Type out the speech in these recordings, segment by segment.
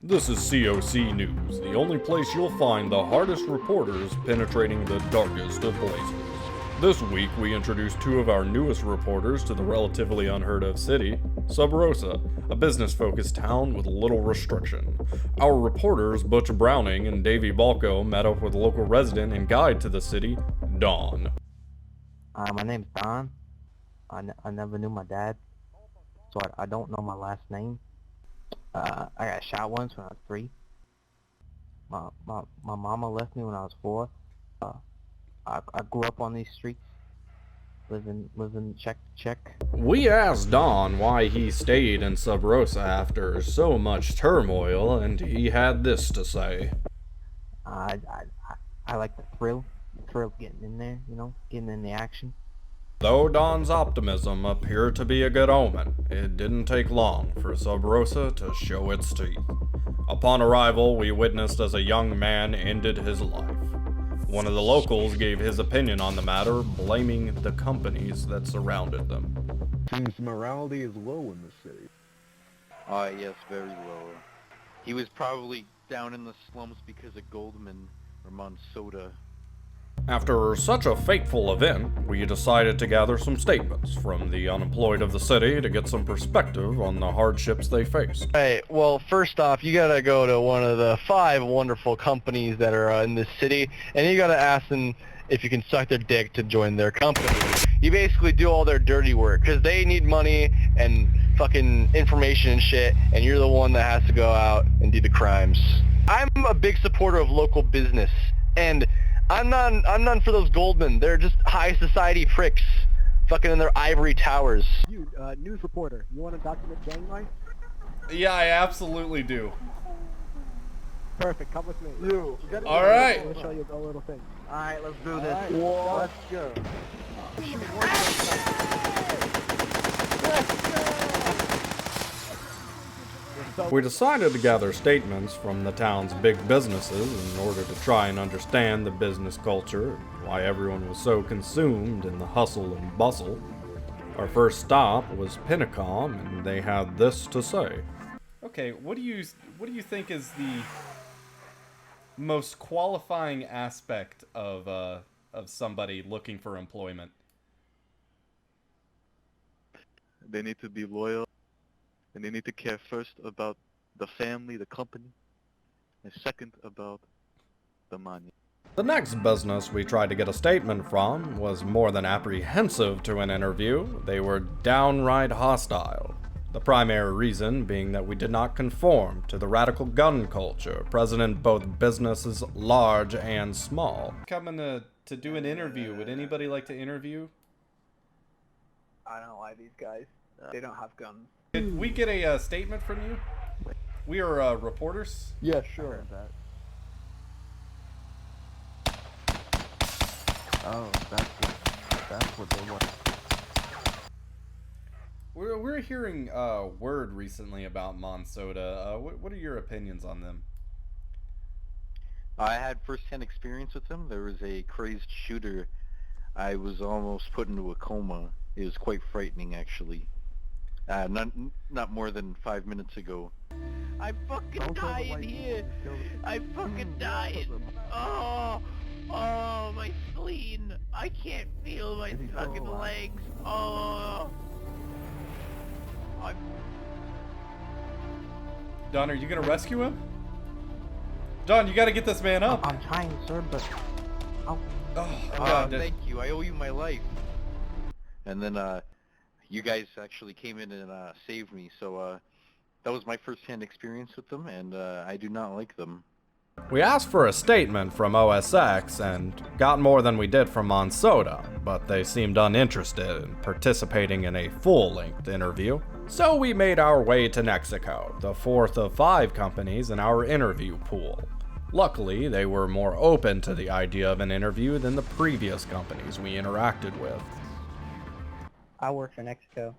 This is COC News, the only place you'll find the hardest reporters penetrating the darkest of places. This week, we introduce two of our newest reporters to the relatively unheard of city, Sub Rosa, a business-focused town with little restriction. Our reporters, Butch Browning and Davey Balco, met up with local resident and guide to the city, Dawn. My name's Don. I never knew my dad, so I don't know my last name. I got shot once when I was 3. My mama left me when I was 4. I grew up on these streets, living check to check. We asked Don why he stayed in Sub Rosa after so much turmoil, and he had this to say. I like the thrill of getting in there, getting in the action. Though Don's optimism appeared to be a good omen, it didn't take long for Sub Rosa to show its teeth. Upon arrival, we witnessed as a young man ended his life. One of the locals gave his opinion on the matter, blaming the companies that surrounded them. Seems morality is low in the city. Yes, very low. He was probably down in the slums because of Goldman or Monsoda. After such a fateful event, we decided to gather some statements from the unemployed of the city to get some perspective on the hardships they faced. Hey, well, first off, you gotta go to one of the 5 wonderful companies that are in this city, and you gotta ask them if you can suck their dick to join their company. You basically do all their dirty work, because they need money and fucking information and shit, and you're the one that has to go out and do the crimes. I'm a big supporter of local business, and I'm none for those Goldmen. They're just high society pricks, fucking in their ivory towers. You, news reporter, you want to document gang life? Yeah, I absolutely do. Perfect, come with me. All right. I'm gonna show you a little thing. Alright, let's do this. Right, let's go. We decided to gather statements from the town's big businesses in order to try and understand the business culture and why everyone was so consumed in the hustle and bustle. Our first stop was Pinnacom, and they had this to say. Okay, what do you think is the most qualifying aspect of somebody looking for employment? They need to be loyal, and they need to care first about the family, the company, and second about the money. The next business we tried to get a statement from was more than apprehensive to an interview. They were downright hostile. The primary reason being that we did not conform to the radical gun culture present in both businesses large and small. Coming to do an interview. Would anybody like to interview? I don't like these guys. They don't have guns. Did we get a statement from you? We are reporters. Yeah, sure. Oh, that's what they want. We're hearing word recently about Monsoda. What are your opinions on them? I had first-hand experience with them. There was a crazed shooter. I was almost put into a coma. It was quite frightening, actually. Not more than 5 minutes ago. I'm fucking dying here. I'm fucking dying. Oh, my spleen. I can't feel my fucking legs. Oh. Don, are you gonna rescue him? Don, you gotta get this man up. I'm trying, sir, but... Oh, God. Thank you. I owe you my life. And then, you guys actually came in and saved me, so that was my first-hand experience with them, and I do not like them. We asked for a statement from OSX and got more than we did from Monsoda, but they seemed uninterested in participating in a full-length interview. So we made our way to Mexico, the 4th of 5 companies in our interview pool. Luckily, they were more open to the idea of an interview than the previous companies we interacted with. I work for Mexico.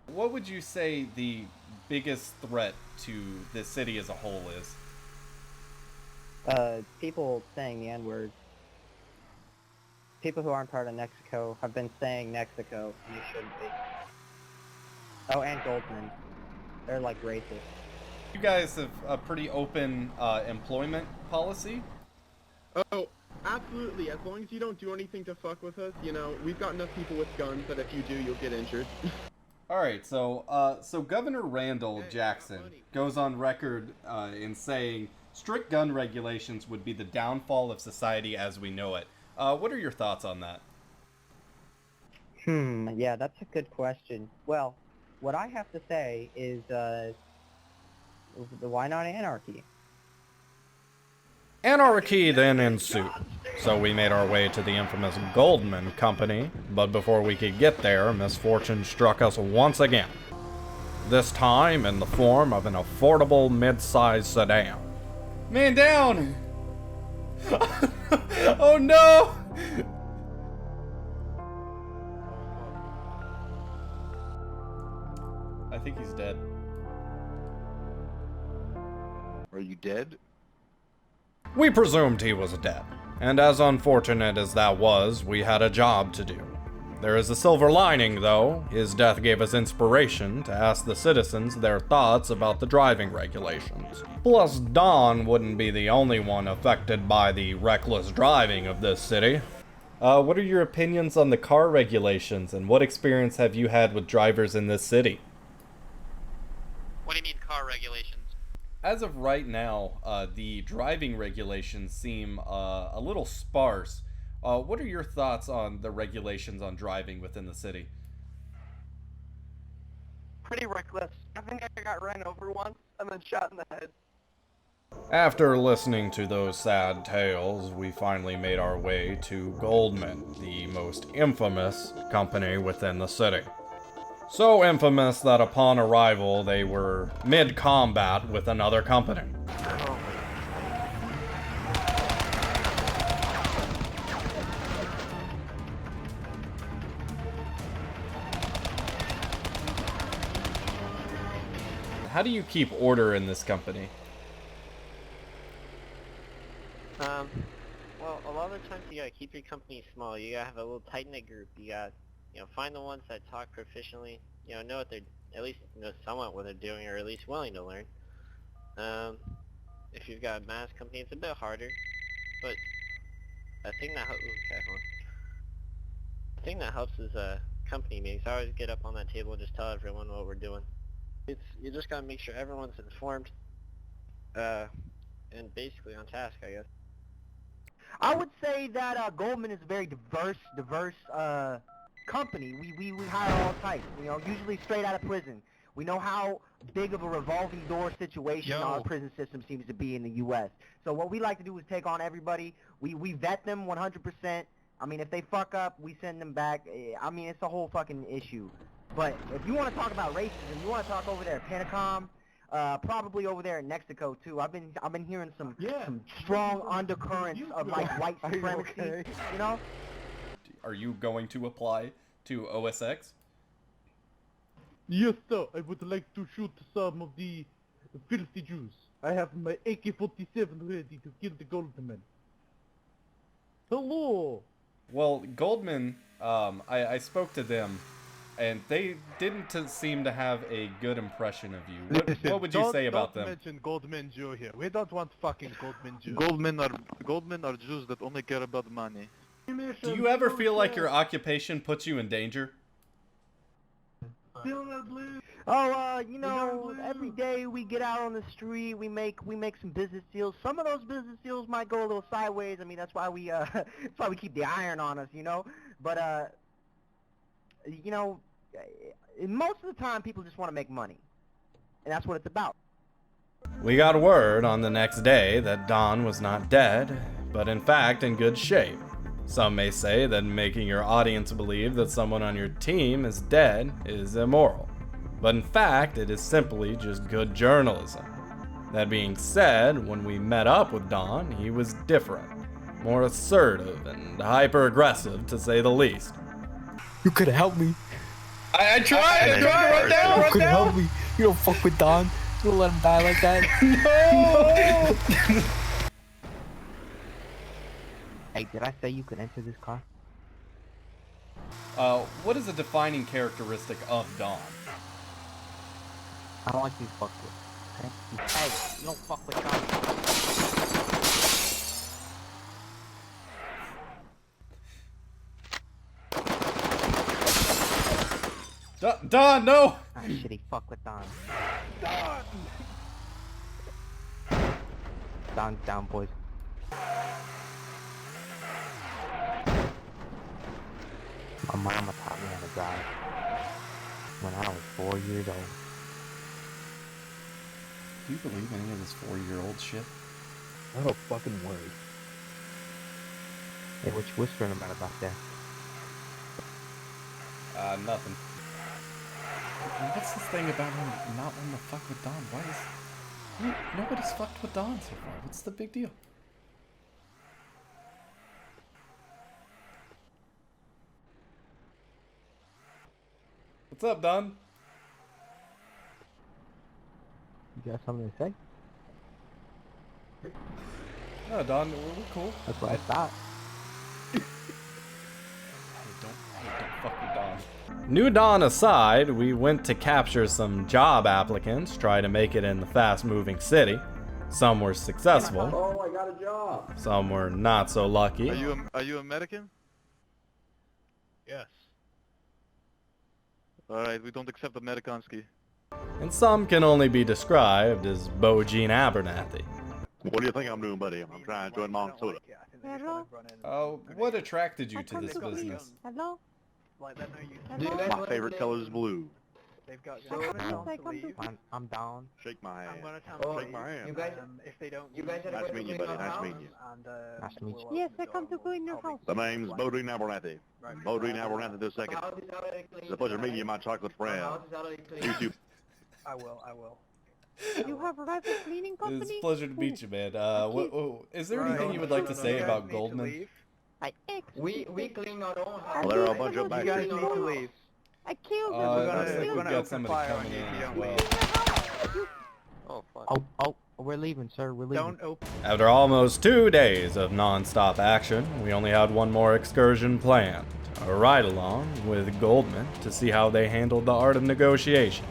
What would you say the biggest threat to the city as a whole is? People saying the N-word. People who aren't part of Mexico have been saying Mexico, and they shouldn't be. Oh, and Goldman. They're like racist. You guys have a pretty open employment policy. Oh, absolutely. As long as you don't do anything to fuck with us, you know, we've got enough people with guns that if you do, you'll get injured. All right, so Governor Randall Jackson goes on record in saying strict gun regulations would be the downfall of society as we know it. What are your thoughts on that? Yeah, that's a good question. Well, what I have to say is, why not anarchy? Anarchy then ensued, so we made our way to the infamous Goldman Company, but before we could get there, misfortune struck us once again. This time in the form of an affordable mid-sized sedan. Man down! Oh no! I think he's dead. Are you dead? We presumed he was dead, and as unfortunate as that was, we had a job to do. There is a silver lining, though. His death gave us inspiration to ask the citizens their thoughts about the driving regulations. Plus, Don wouldn't be the only one affected by the reckless driving of this city. What are your opinions on the car regulations, and what experience have you had with drivers in this city? What do you mean car regulations? As of right now, the driving regulations seem a little sparse. What are your thoughts on the regulations on driving within the city? Pretty reckless. I think I got ran over once and then shot in the head. After listening to those sad tales, we finally made our way to Goldman, the most infamous company within the city. So infamous that upon arrival, they were mid-combat with another company. How do you keep order in this company? Well, a lot of the times you gotta keep your company small. You gotta have a little tight-knit group. You gotta, find the ones that talk proficiently, know what they're, at least know somewhat what they're doing, or at least willing to learn. If you've got a mass company, it's a bit harder, but a thing that helps is company meetings. I always get up on that table and just tell everyone what we're doing. You just gotta make sure everyone's informed, and basically on task, I guess. I would say that Goldman is a very diverse company. We hire all types, usually straight out of prison. We know how big of a revolving door situation our prison system seems to be in the U.S. So what we like to do is take on everybody. We vet them 100%. I mean, if they fuck up, we send them back. I mean, it's a whole fucking issue. But if you want to talk about racism, you want to talk over there at Pentacom, probably over there in Mexico too. I've been hearing some strong undercurrents of like white supremacy. Are you going to apply to OSX? Yes, sir. I would like to shoot some of the filthy Jews. I have my AK-47 ready to kill the Goldman. Hello. Well, Goldman, I spoke to them, and they didn't seem to have a good impression of you. What would you say about them? Don't mention Goldman Jew here. We don't want fucking Goldman Jews. Goldmen are Jews that only care about money. Do you ever feel like your occupation puts you in danger? Every day we get out on the street, we make some business deals. Some of those business deals might go a little sideways. I mean, that's why we keep the iron on us, But most of the time people just want to make money, and that's what it's about. We got word on the next day that Don was not dead, but in fact in good shape. Some may say that making your audience believe that someone on your team is dead is immoral, but in fact it is simply just good journalism. That being said, when we met up with Don, he was different, more assertive and hyper-aggressive to say the least. You could have helped me. I tried! Run down! You could have helped me. You don't fuck with Don. You don't let him die like that. No! Hey, did I say you could enter this car? What is a defining characteristic of Don? I don't like to be fucked with. Hey, you don't fuck with Don. Don, no! Ah, shit, he fuck with Don. Don, down, boys. My mama taught me how to drive when I was 4 years old. Do you believe any of this 4-year-old shit? Not a fucking word. Hey, what you whispering about back there? Nothing. What's this thing about him not wanting to fuck with Don? Why is... Nobody's fucked with Don so far. What's the big deal? What's up, Don? You got something to say? No, Don, we're cool. That's what I thought. Don't fuck with Don. New Dawn aside, we went to capture some job applicants, try to make it in the fast-moving city. Some were successful. Oh, I got a job. Some were not so lucky. Are you American? Yes. Alright, we don't accept Amerikanski. And some can only be described as Bo Gene Abernathy. What do you think I'm doing, buddy? I'm trying to join Mom Soda. Hello? Oh, what attracted you to this business? Hello? My favorite color is blue. They've got I'm down. Shake my hand. I'm gonna tell Shake my hand. you guys, if they don't, You guys nice to meet you, buddy. Nice to meet you. Nice to meet you. Yes, I come to clean your house. The name's Bodine Abernathy. Bodine Abernathy the second. It's a pleasure meeting you, my chocolate friend. You too. I will. You have a rival cleaning company? It's a pleasure to meet you, man. Is there anything you would like to say about Goldman? We clean our own house. Well, they're a bunch of You guys need to leave. I killed him. Looks like we're we've gonna got open somebody fire coming on you in if you as don't well. Oh, fuck. Oh, we're leaving, sir. We're leaving. Don't open. After almost 2 days of non-stop action, we only had one more excursion planned. A ride-along with Goldman to see how they handled the art of negotiation.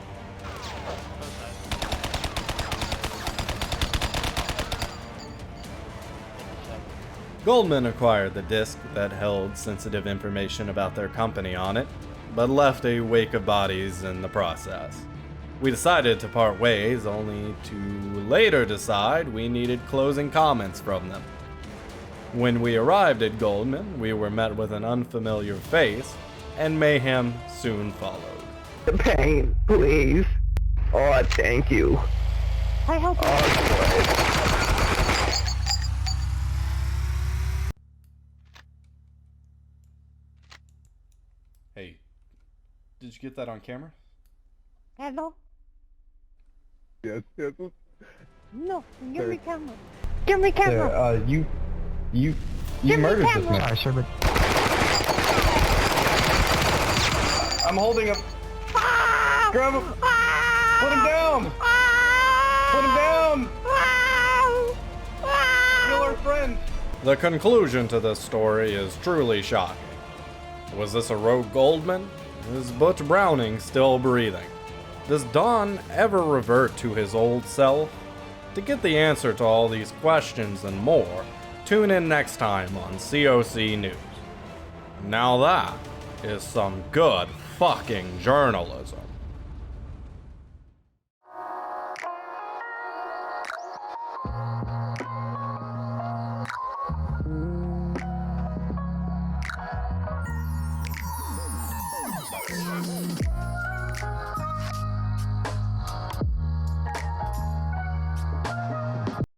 Goldman acquired the disc that held sensitive information about their company on it, but left a wake of bodies in the process. We decided to part ways, only to later decide we needed closing comments from them. When we arrived at Goldman, we were met with an unfamiliar face, and mayhem soon followed. The pain, please. Oh, thank you. I help you. Hey, did you get that on camera? Hello? Yes. No, give me camera. Give me camera. You Give me murdered this camera. man. Alright, sir, but I'm holding him. Ah! Grab him. Ah! Put him down. Ah! Put him down. Ah! Ah! Kill our friend. The conclusion to this story is truly shocking. Was this a rogue Goldman? Is Butch Browning still breathing? Does Don ever revert to his old self? To get the answer to all these questions and more, tune in next time on COC News. Now that is some good fucking journalism.